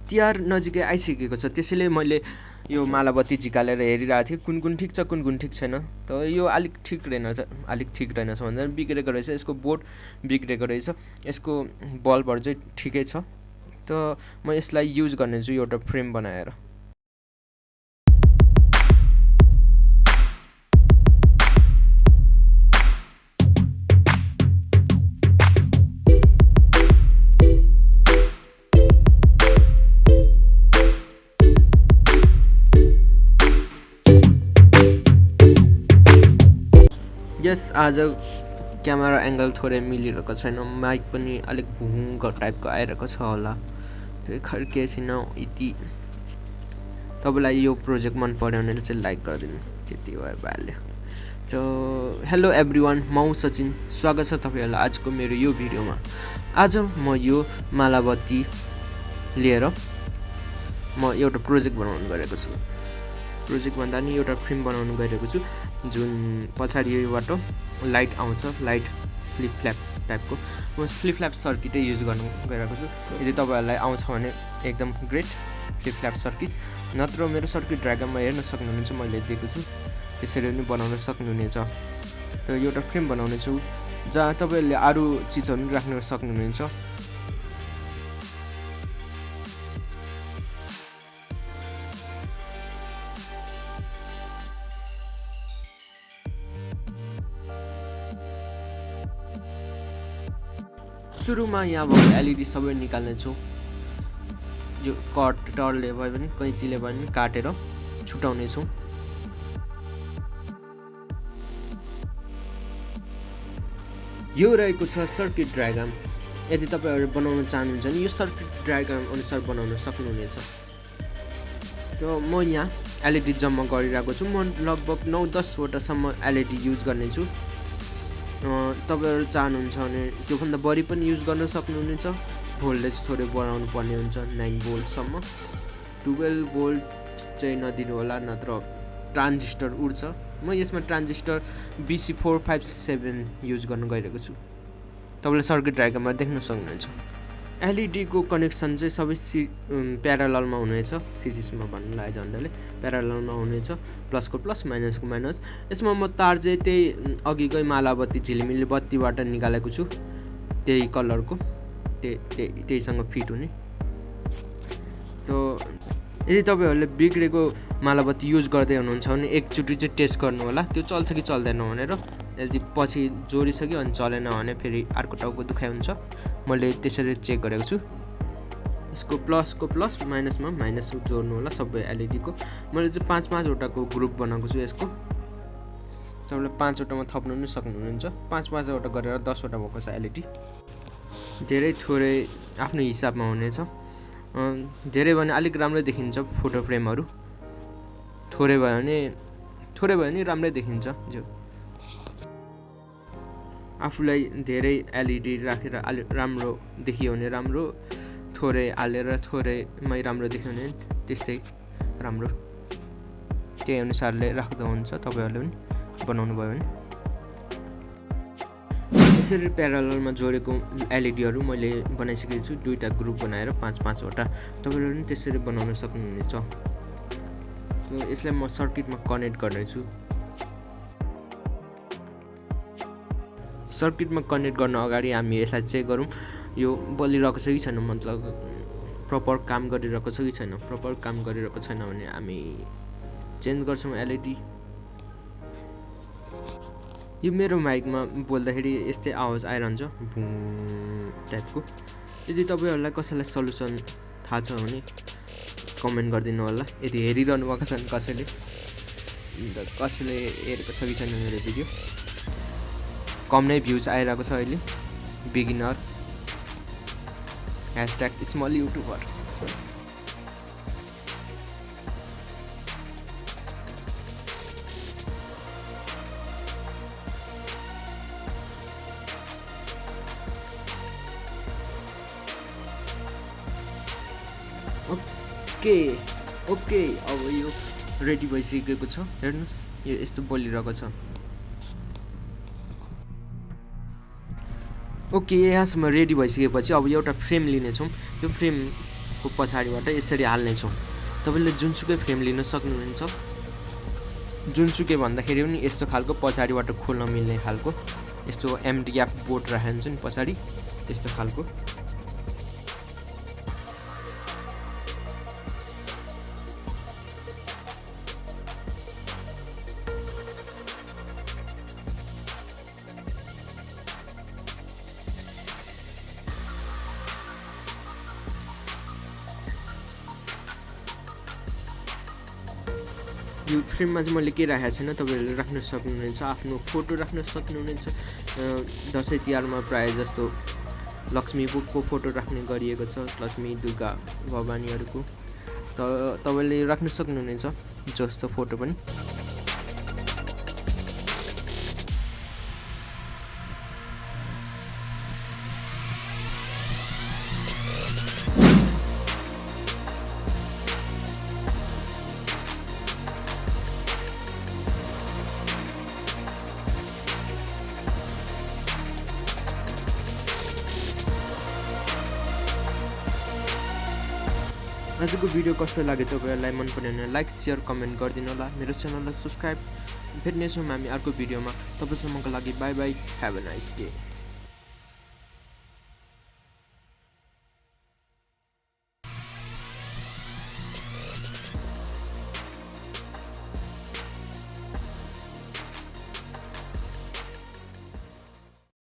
तिहार नजिकै आइसकेको छ, त्यसैले मैले यो मालाबत्ती झिकालेर हेरिरहेको थिएँ कुन ठिक छ कुन ठिक छैन। त यो अलिक ठिक रहेनछ भन्दा बिग्रेको रहेछ, यसको बोर्ड बिग्रेको रहेछ, यसको बल्बहरू चाहिँ ठिकै छ। त म यसलाई युज गर्नेछु एउटा फ्रेम बनाएर। यस आज क्यामेरा एङ्गल थोरै मिलिरहेको छैन, माइक पनि अलिक भुङ्ग टाइपको आइरहेको छ होला, त्यही खर्के छैन यति। तपाईँलाई यो प्रोजेक्ट मन पर्यो भने चाहिँ लाइक गरिदिनु, त्यति भइहाल्यो। त हेलो एभ्रिवान, म सचिन, स्वागत छ तपाईँहरूलाई आजको मेरो यो भिडियोमा। आज म यो मालाबत्ती लिएर म एउटा प्रोजेक्ट बनाउनु गएको छु। प्रोजेक्ट भन्दा नि एउटा फ्रेम बनाउनु गइरहेको छु, जुन पछाडिबाट लाइट आउँछ, लाइट फ्लिप फ्ल्याप टाइपको। म फ्लिप फ्ल्याप सर्किटै युज गर्नु गइरहेको छु। यदि तपाईँहरूलाई आउँछ भने एकदम ग्रेट फ्लिप फ्ल्याप सर्किट, नत्र मेरो सर्किट डायग्राममा हेर्न सक्नुहुनेछ, मैले दिएको छु, त्यसरी पनि बनाउन सक्नुहुनेछ। त एउटा फ्रेम बनाउने छु जहाँ तपाईँहरूले अरू चिजहरू पनि राख्न सक्नुहुनेछ। सुरुमा यहाँ भएको एलइडी सबै निकाल्नेछु, यो कटरले भए पनि कैँचीले भए पनि काटेर छुटाउनेछु। यो रहेको छ सर्किट डायग्राम। यदि तपाईँहरू बनाउन चाहनुहुन्छ भने यो सर्किट डायग्राम अनुसार बनाउन सक्नुहुनेछ। त म यहाँ एलइडी जम्मा गरिरहेको छु, म लगभग 9-10 वटासम्म एलइडी युज गर्नेछु। तपाईँहरू चाहनुहुन्छ भने त्योभन्दा बढी पनि युज गर्न सक्नुहुनेछ। भोल्टेज थोरै बढाउनु पर्ने हुन्छ 9 भोल्टसम्म, 12 भोल्ट चाहिँ नदिनु होला, नत्र ट्रान्जिस्टर उड्छ। म यसमा ट्रान्जिस्टर BC457 युज गर्न गइरहेको छु, तपाईँले सर्किट डायग्राममा देख्न सक्नुहुन्छ। एलइडीको कनेक्सन चाहिँ सबै प्याराललमा हुनेछ, सिरिजमा भन्नु लाग्यो झन्डैले प्याराललमा हुनेछ, प्लसको प्लस माइनसको माइनस। यसमा म तार चाहिँ त्यही अघिकै मालाबत्ती झिलिमिली बत्तीबाट निकालेको छु, त्यही कलरको, त्यहीसँग फिट हुने। त यदि तपाईँहरूले बिग्रेको मालाबत्ती युज गर्दै हुनुहुन्छ भने एकचोटि चाहिँ टेस्ट गर्नु होला, त्यो चल्छ कि चल्दैन भनेर। यदि पछि जोडिसक्यो अनि चलेन भने फेरि अर्को टाउको दुखाइ हुन्छ। मैले त्यसरी चेक गरेको छु। यसको प्लसको प्लस माइनसमा माइनस जोड्नु होला सबै एलइडीको। मैले चाहिँ 5-5 वटाको ग्रुप बनाएको छु यसको। तपाईँले 5 वटामा थप्नु पनि सक्नुहुन्छ, 5-5 वटा गरेर 10 वटा भएको छ एलइडी। धेरै थोरै आफ्नो हिसाबमा हुनेछ, धेरै भने अलिक राम्रै देखिन्छ फोटो फ्रेमहरू, थोरै भयो भने राम्रै देखिन्छ। जो आफूलाई धेरै एलइडी राखेर अलिक राम्रो देखियो भने राम्रो, थोरै हालेर थोरैमै राम्रो देखियो भने त्यस्तै राम्रो, त्यही अनुसारले राख्दा हुन्छ। तपाईँहरूले पनि बनाउनु भयो भने यसरी प्याराललमा जोडेको एलइडीहरू मैले बनाइसकेको छु, 2टा ग्रुप बनाएर 5-5 वटा। तपाईँहरूले पनि त्यसरी बनाउन सक्नुहुनेछ। यसलाई म सर्किटमा कनेक्ट गर्नेछु। सर्किटमा कनेक्ट गर्न अगाडि हामी यसलाई चेक गरौँ, यो बलिरहेको छ कि छैन, मतलब प्रपर काम गरिरहेको छ कि छैन। प्रपर काम गरिरहेको छैन भने हामी चेन्ज गर्छौँ एलइडी। यो मेरो माइकमा बोल्दाखेरि यस्तै आवाज आइरहन्छ भुँ टाइपको। यदि तपाईँहरूलाई कसैलाई सल्युसन थाहा छ भने कमेन्ट गरिदिनु होला। यदि हेरिरहनु भएको छ भने कसैले हेरेको छ कि छैन मेरो भिडियो। कम नै भ्युज आइरहेको छ अहिले, बिगिनर #स्मल युट्युबर। ओके अब यो रेडी भइसकेको छ, हेर्नुहोस् यो यस्तो बोलिरहेको छ। ओके, यहाँसम्म रेडी भइसकेपछि अब एउटा फ्रेम लिनेछौँ। त्यो फ्रेम को पछाडिबाट यसरी हाल्ने छौँ। तपाईले जुनसुकै फ्रेम लिन सक्नुहुन्छ, जुनसुकै भन्दाखेरि पनि यस्तो खालको पछाडिबाट खोल्न मिल्ने खालको, यस्तो एमडिएफ बोर्ड राखिन्छ नि पछाडि, त्यस्तो खालको। यो फ्रेममा चाहिँ मैले के राखेको छैन, तपाईँहरूले राख्न सक्नुहुनेछ, आफ्नो फोटो राख्न सक्नुहुनेछ। दसैँ तिहारमा प्रायः जस्तो लक्ष्मीको फोटो राख्ने गरिएको छ, लक्ष्मी दुर्गा भवानीहरूको, त तपाईँले राख्न सक्नुहुनेछ जस्तो फोटो पनि। आजको भिडियो कस्तो लाग्यो तपाईहरुलाई, मन पर्यो भने लाइक शेयर कमेन्ट गरिदिनु होला। मेरो च्यानललाई सब्स्क्राइब। भेट्नेछौँ हामी अर्को भिडियोमा। तबसम्मको लागि bye bye, have a nice day.